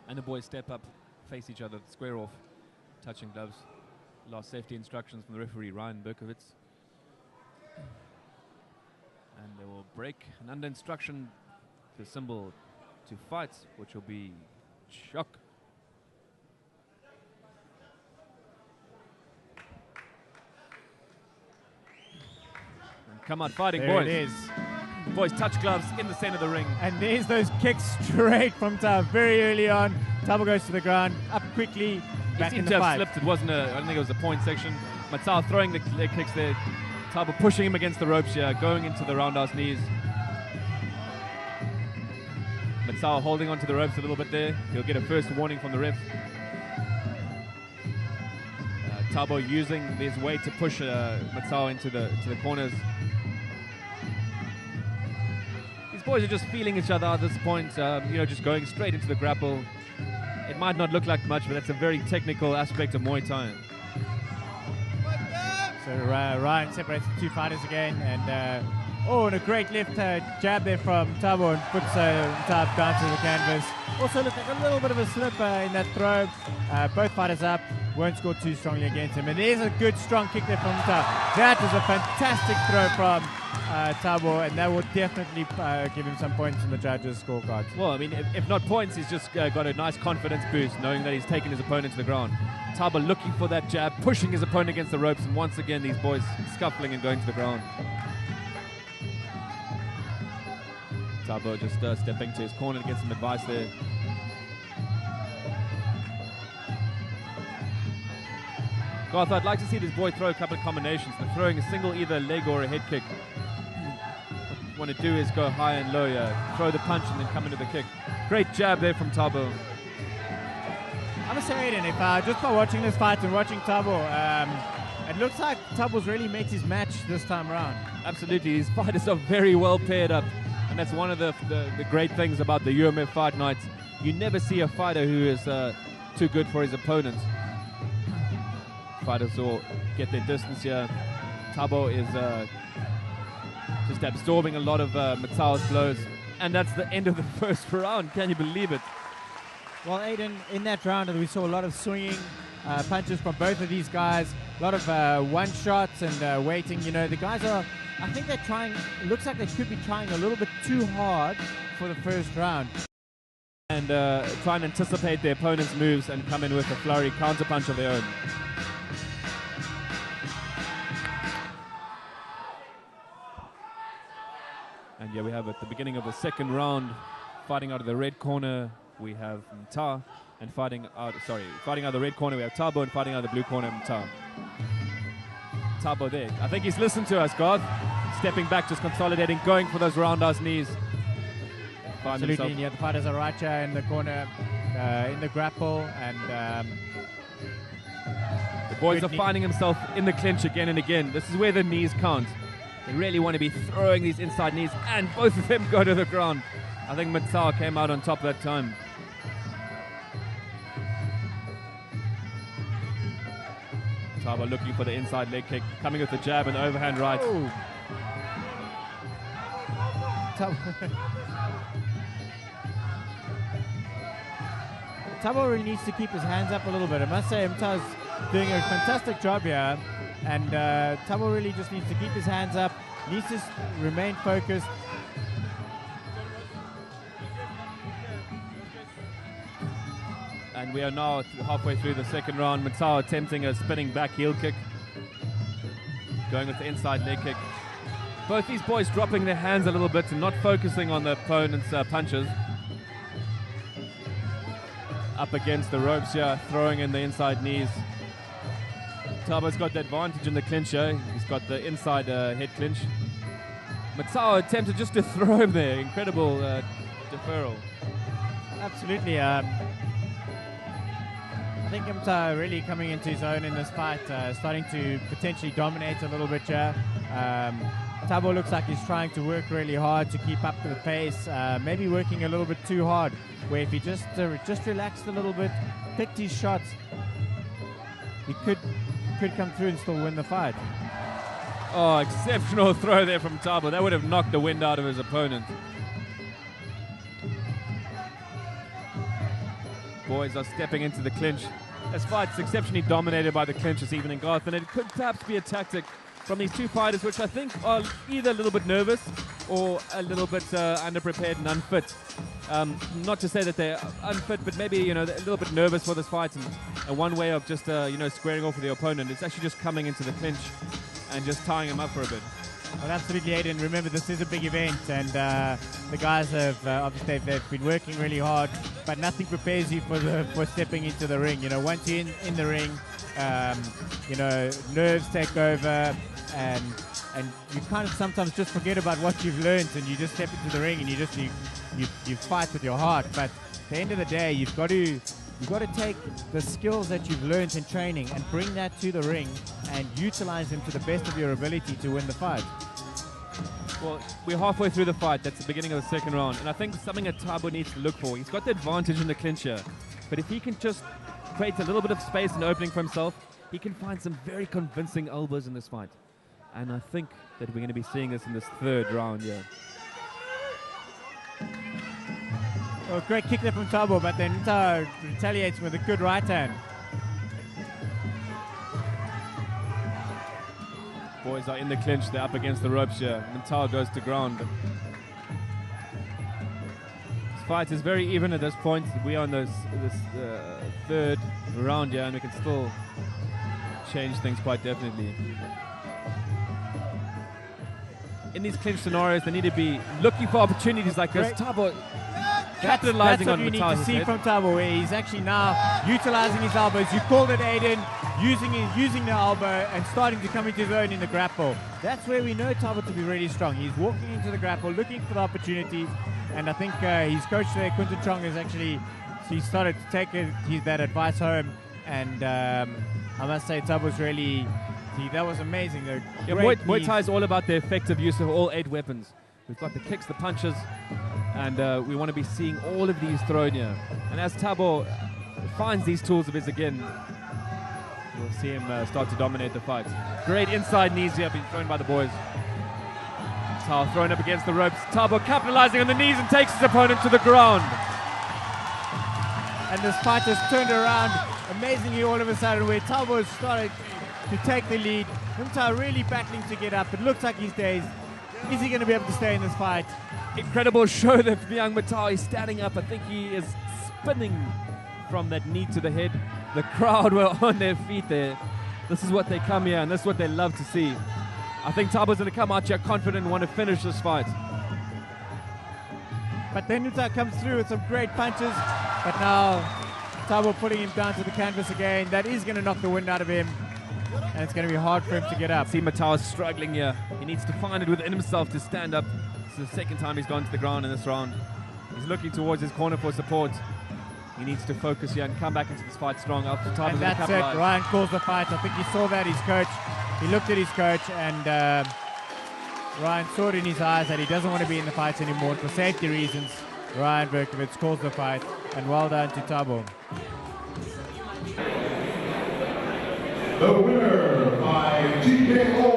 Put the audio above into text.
and the boys step up, face each other, square off, touching gloves. Last safety instructions from the referee, Ryan Berkowitz. And they will break. And under instruction, the symbol to fight, which will be shock. And come out fighting, there boys. It is. Boys touch gloves in the center of the ring. And there's those kicks straight from Thabo very early on. Thabo goes to the ground, up quickly, back in the fight. He seemed to have slipped. It wasn't I don't think it was a point section. Matsau throwing the leg kicks there. Thabo pushing him against the ropes here, going into the roundhouse knees. Matsau holding onto the ropes a little bit there. He'll get a first warning from the ref. Thabo using his weight to push Matsau into the corners. These boys are just feeling each other at this point, just going straight into the grapple. It might not look like much, but that's a very technical aspect of Muay Thai. So Ryan separates the two fighters again, and and a great left jab there from Thabo, and puts Mtha down to the canvas. Also looked like a little bit of a slip in that throw. Both fighters up, won't score too strongly against him. And there's a good strong kick there from Mtha. That was a fantastic throw from Thabo, and that will definitely give him some points in the judges' scorecards. Well, I mean, if not points, he's just got a nice confidence boost, knowing that he's taken his opponent to the ground. Thabo looking for that jab, pushing his opponent against the ropes, and once again these boys scuffling and going to the ground. Thabo just stepping to his corner to get some advice there. Garth, I'd like to see this boy throw a couple of combinations. They're throwing a single either leg or a head kick. What you want to do is go high and low, throw the punch and then come into the kick. Great jab there from Thabo. I must say, Aiden, if just by watching this fight and watching Thabo, it looks like Thabo's really made his match this time around. Absolutely, these fighters are very well paired up, and that's one of the great things about the UMF fight nights. You never see a fighter who is too good for his opponent. Fighters all get their distance here. Thabo is just absorbing a lot of Matsau's blows, and that's the end of the first round. Can you believe it? Well, Aiden, in that round we saw a lot of swinging punches from both of these guys, a lot of one shots and waiting. The guys are, I think they're trying, it looks like they could be trying a little bit too hard for the first round. And try and anticipate their opponent's moves and come in with a flurry counter punch of their own. And we have at the beginning of the second round, fighting out of the red corner, we have Mtha, and fighting out of the red corner, we have Thabo, and fighting out of the blue corner, Mtha. Thabo there. I think he's listened to us, Garth. Stepping back, just consolidating, going for those roundhouse knees. Absolutely, the fighters are right here in the corner, in the grapple, and the boys are finding himself in the clinch again and again. This is where the knees count. They really want to be throwing these inside knees, and both of them go to the ground. I think Mtha came out on top that time. Thabo looking for the inside leg kick, coming with the jab and the overhand right. Thabo really needs to keep his hands up a little bit. I must say, Mtha's doing a fantastic job here, and Thabo really just needs to keep his hands up, needs to remain focused. And we are now halfway through the second round. Mtha attempting a spinning back heel kick, going with the inside leg kick. Both these boys dropping their hands a little bit and not focusing on the opponent's punches. Up against the ropes here, throwing in the inside knees. Thabo's got the advantage in the clinch here. He's got the inside head clinch. Mtha attempted just to throw him there. Incredible deferral. Absolutely. I think Mtha really coming into his own in this fight, starting to potentially dominate a little bit here. Thabo looks like he's trying to work really hard to keep up to the pace, maybe working a little bit too hard, where if he just relaxed a little bit, picked his shots, he could come through and still win the fight. Oh, exceptional throw there from Thabo. That would have knocked the wind out of his opponent. Boys are stepping into the clinch. This fight's exceptionally dominated by the clinch this evening, Garth, and it could perhaps be a tactic from these two fighters, which I think are either a little bit nervous or a little bit underprepared and unfit. Not to say that they're unfit, but maybe a little bit nervous for this fight, and one way of just squaring off with the opponent is actually just coming into the clinch and just tying him up for a bit. Well, absolutely, Aiden. Remember, this is a big event, and the guys have obviously they've been working really hard, but nothing prepares you for stepping into the ring. Once you're in the ring, nerves take over, and you kind of sometimes just forget about what you've learned, and you just step into the ring and you fight with your heart. But at the end of the day, you've got to take the skills that you've learned in training and bring that to the ring and utilize them to the best of your ability to win the fight. Well, we're halfway through the fight. That's the beginning of the second round. And I think something that Thabo needs to look for. He's got the advantage in the clincher. But if he can just create a little bit of space and opening for himself, he can find some very convincing elbows in this fight. And I think that we're going to be seeing this in this third round here. Well, great kick there from Thabo, but then Mtha retaliates with a good right hand. Boys are in the clinch. They're up against the ropes here. Mtha goes to ground. This fight is very even at this point. We are in this third round here, and we can still change things quite definitely. In these clinch scenarios, they need to be looking for opportunities like this. Thabo capitalizing on Mtha's head. That's what you need to see from Thabo, where he's actually now utilizing his elbows. You called it, Aiden, using the elbow and starting to come into his own in the grapple. That's where we know Thabo to be really strong. He's walking into the grapple, looking for the opportunities, and I think his coach there, Quinton Chong, has actually started to take that advice home, and I must say Thabo's really, that was amazing. Muay Thai is all about the effective use of all 8 weapons. We've got the kicks, the punches, and we want to be seeing all of these thrown here. And as Thabo finds these tools of his again, we'll see him start to dominate the fight. Great inside knees here being thrown by the boys. Mtha thrown up against the ropes. Thabo capitalizing on the knees and takes his opponent to the ground. And this fight has turned around amazingly all of a sudden, where Thabo has started to take the lead. Mtha really battling to get up. It looks like he's dazed. Is he going to be able to stay in this fight? Incredible show there from young Mtha. He's standing up. I think he is spinning from that knee to the head. The crowd were on their feet there. This is what they come here, and this is what they love to see. I think Thabo's going to come out here confident and want to finish this fight. But then Mtha comes through with some great punches. But now Thabo putting him down to the canvas again. That is going to knock the wind out of him, and it's going to be hard for him to get up. See Mtha is struggling here. He needs to find it within himself to stand up. It's the second time he's gone to the ground in this round. He's looking towards his corner for support. He needs to focus here and come back into this fight strong. And that's it. Ryan calls the fight. I think he saw that, his coach. He looked at his coach, and Ryan saw it in his eyes that he doesn't want to be in the fights anymore. For safety reasons, Ryan Berkowitz calls the fight, and well done to Thabo. The winner by TKO